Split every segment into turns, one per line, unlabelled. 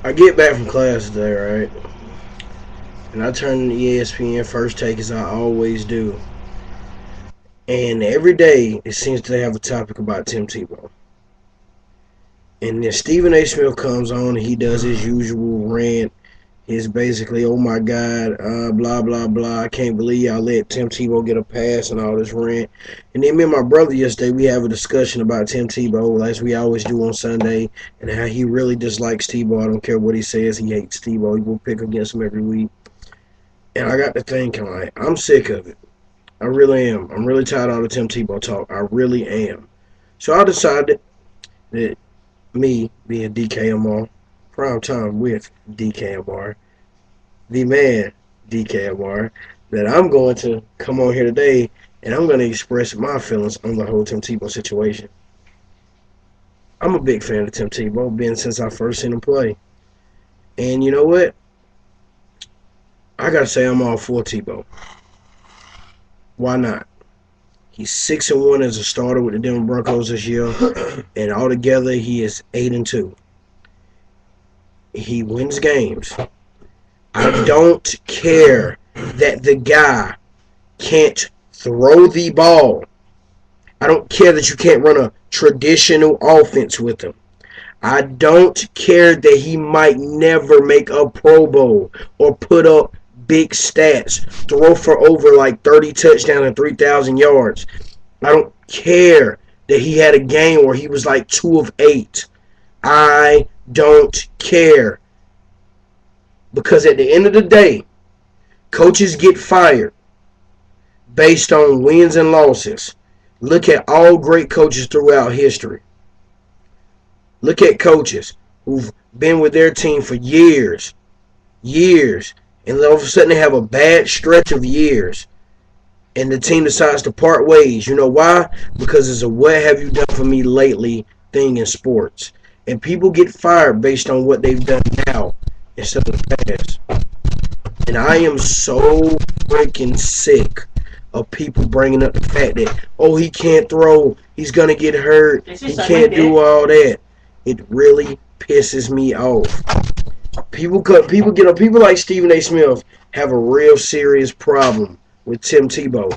I get back from class today, right? And I turn to ESPN first take as I always do. And every day it seems to have a topic about Tim Tebow. And then Stephen A. Smith comes on and he does his usual rant. He's basically, oh my God, blah, blah, blah. I can't believe y'all let Tim Tebow get a pass and all this rant. And then me and my brother yesterday, we have a discussion about Tim Tebow, as we always do on Sunday, and how he really dislikes Tebow. I don't care what he says. He hates Tebow. He will pick against him every week. And I got to thinking, like, I'm sick of it. I really am. I'm really tired of all the Tim Tebow talk. I really am. So I decided that me, being DKMR, Primetime with DKMR, the man DKMR, that I'm going to come on here today and I'm going to express my feelings on the whole Tim Tebow situation. I'm a big fan of Tim Tebow, been since I first seen him play. And you know what? I got to say I'm all for Tebow. Why not? He's 6-1 as a starter with the Denver Broncos this year, and altogether he is 8-2. He wins games. I don't care that the guy can't throw the ball. I don't care that you can't run a traditional offense with him. I don't care that he might never make a Pro Bowl or put up big stats, throw for over like 30 touchdowns and 3,000 yards. I don't care that he had a game where he was like 2 of 8. I don't care. Because at the end of the day, coaches get fired based on wins and losses. Look at all great coaches throughout history. Look at coaches who've been with their team for years, and all of a sudden they have a bad stretch of years, and the team decides to part ways. You know why? Because it's a what have you done for me lately thing in sports. And people get fired based on what they've done now instead of the past. And I am so freaking sick of people bringing up the fact that, oh, he can't throw, he's going to get hurt, he can't do all that. It really pisses me off. People like Stephen A. Smith have a real serious problem with Tim Tebow.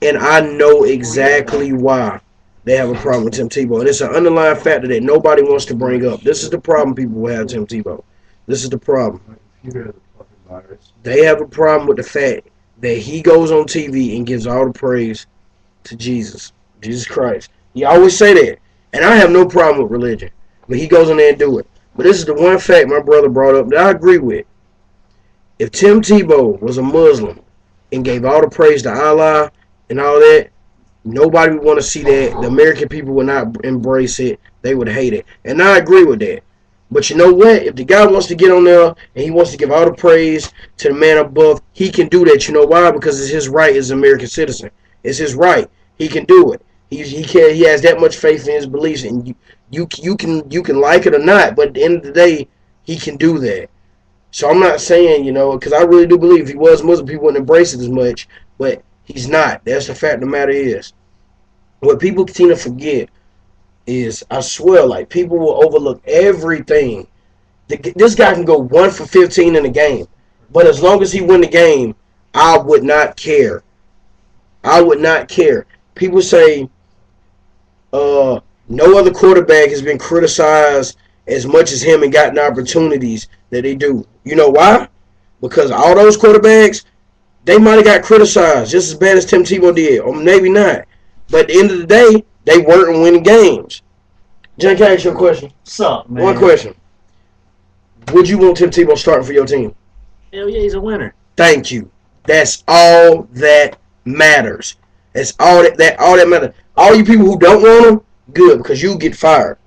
And I know exactly why they have a problem with Tim Tebow. And it's an underlying factor that nobody wants to bring up. This is the problem people will have Tim Tebow. This is the problem. They have a problem with the fact that he goes on TV and gives all the praise to Jesus Christ. He always say that. And I have no problem with religion. But he goes in there and do it. But this is the one fact my brother brought up that I agree with. If Tim Tebow was a Muslim and gave all the praise to Allah and all that, nobody would want to see that. The American people would not embrace it. They would hate it. And I agree with that. But you know what? If the guy wants to get on there and he wants to give all the praise to the man above, he can do that. You know why? Because it's his right as an American citizen. It's his right. He can do it. He has that much faith in his beliefs, and you can like it or not, but at the end of the day, he can do that. So I'm not saying, because I really do believe if he was Muslim, people wouldn't embrace it as much, but he's not. That's the fact of the matter is. What people continue to forget is, I swear, like, people will overlook everything. This guy can go 1 for 15 in a game, but as long as he win the game, I would not care. I would not care. People say no other quarterback has been criticized as much as him and gotten opportunities that they do. You know why? Because all those quarterbacks, they might have got criticized just as bad as Tim Tebow did, or maybe not. But at the end of the day, they weren't winning games. Jen, can I ask you a question?
What's up, man?
One question. Would you want Tim Tebow starting for your team?
Hell yeah, he's a winner.
Thank you. That's all that matters. That's all that matters. All you people who don't want him, good, because you get fired.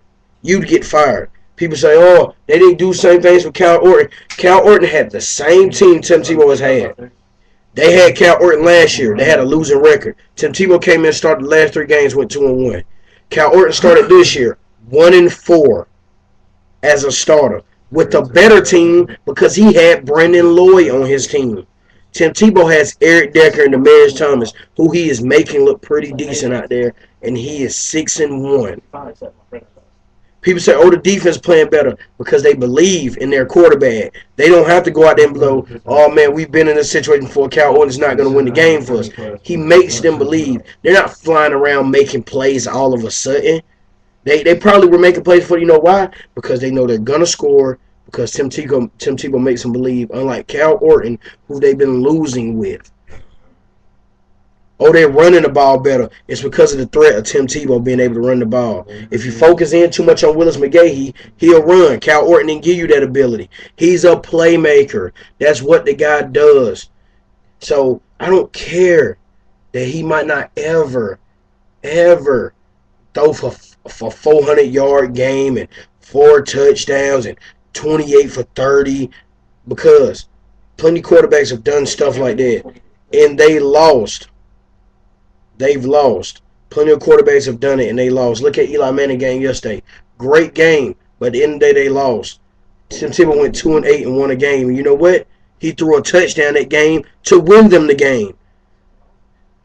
You'd get fired. People say, oh, they didn't do the same things with Cal Orton. Cal Orton had the same team Tim Tebow has had. They had Cal Orton last year. They had a losing record. Tim Tebow came in, started the last 3 games, went 2-1. Cal Orton started this year 1-4 as a starter with a better team because he had Brandon Lloyd on his team. Tim Tebow has Eric Decker and Demaryius Thomas, who he is making look pretty decent out there, and he is 6-1. People say, oh, the defense playing better because they believe in their quarterback. They don't have to go out there and blow, oh, man, we've been in a situation before. Cal Orton's not going to win the game for us. He makes them believe. They're not flying around making plays all of a sudden. They probably were making plays for, you know why? Because they know they're going to score, because Tim Tebow makes them believe, unlike Cal Orton, who they've been losing with. Oh, they're running the ball better. It's because of the threat of Tim Tebow being able to run the ball. If you focus in too much on Willis McGahee, he'll run. Cal Orton didn't give you that ability. He's a playmaker. That's what the guy does. So I don't care that he might not ever throw for 400-yard game and 4 touchdowns and 28 for 30, because plenty of quarterbacks have done stuff like that and they lost. They've lost. Plenty of quarterbacks have done it and they lost. Look at Eli Manning game yesterday. Great game, but at the end of the day, they lost. Tim Tebow went 2-8 and won a game. And you know what? He threw a touchdown that game to win them the game.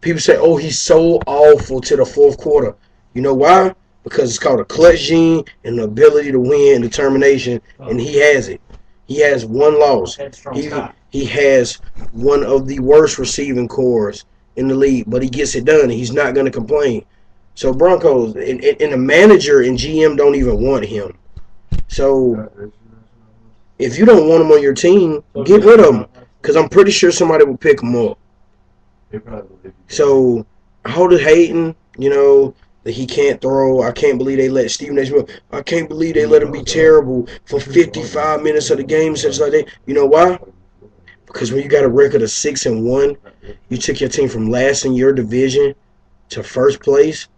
People say, oh, he's so awful to the fourth quarter. You know why? Because it's called a clutch gene and the ability to win and determination, and he has it. He has one loss. He has one of the worst receiving cores in the league, but he gets it done, and he's not going to complain. So Broncos, and the manager and GM don't even want him. So if you don't want him on your team, get rid of him, because I'm pretty sure somebody will pick him up. So all the hating, you know, that he can't throw. I can't believe they let Stephen A. Smith. I can't believe they let him be terrible for 55 minutes of the game, such like that. You know why? Because when you got a record of 6-1, you took your team from last in your division to first place.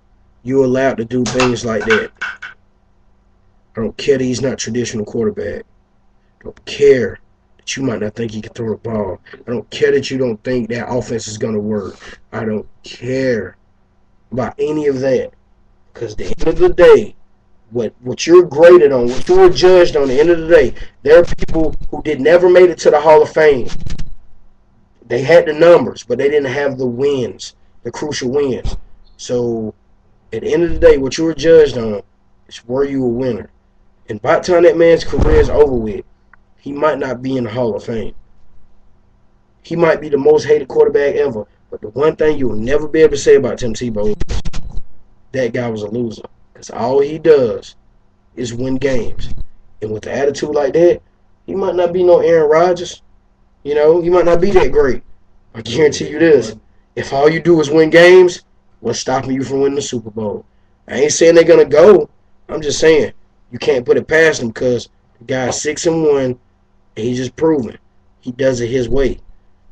You're allowed to do things like that. I don't care that he's not traditional quarterback. I don't care that you might not think he can throw the ball. I don't care that you don't think that offense is going to work. I don't care about any of that. Because at the end of the day, what you're graded on, what you're judged on, at the end of the day, there are people who never made it to the Hall of Fame. They had the numbers, but they didn't have the wins, the crucial wins. So at the end of the day, what you were judged on is were you a winner. And by the time that man's career is over with, he might not be in the Hall of Fame. He might be the most hated quarterback ever. But the one thing you will never be able to say about Tim Tebow is that guy was a loser. Because all he does is win games. And with an attitude like that, he might not be no Aaron Rodgers. You know, he might not be that great. I guarantee you this. If all you do is win games, what's stopping you from winning the Super Bowl? I ain't saying they're going to go. I'm just saying you can't put it past him, because the guy's 6-1 and he's just proven he does it his way.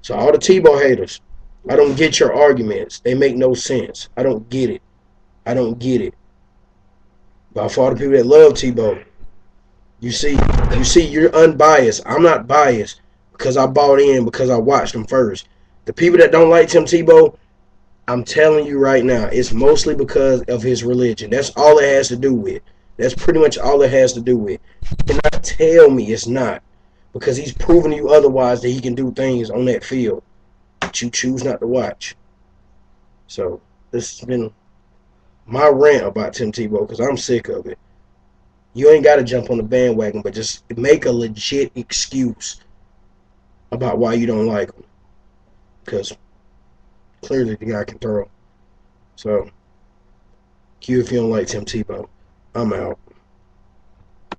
So all the Tebow haters, I don't get your arguments. They make no sense. I don't get it. I don't get it. But for all the people that love Tebow, you see, you're unbiased. I'm not biased because I bought in, because I watched him first. The people that don't like Tim Tebow, I'm telling you right now, it's mostly because of his religion. That's all it has to do with. That's pretty much all it has to do with. You cannot tell me it's not, because he's proven to you otherwise that he can do things on that field that you choose not to watch. So this has been my rant about Tim Tebow, because I'm sick of it. You ain't got to jump on the bandwagon, but just make a legit excuse about why you don't like him, because clearly the guy can throw. So, Q if you don't like Tim Tebow. I'm out.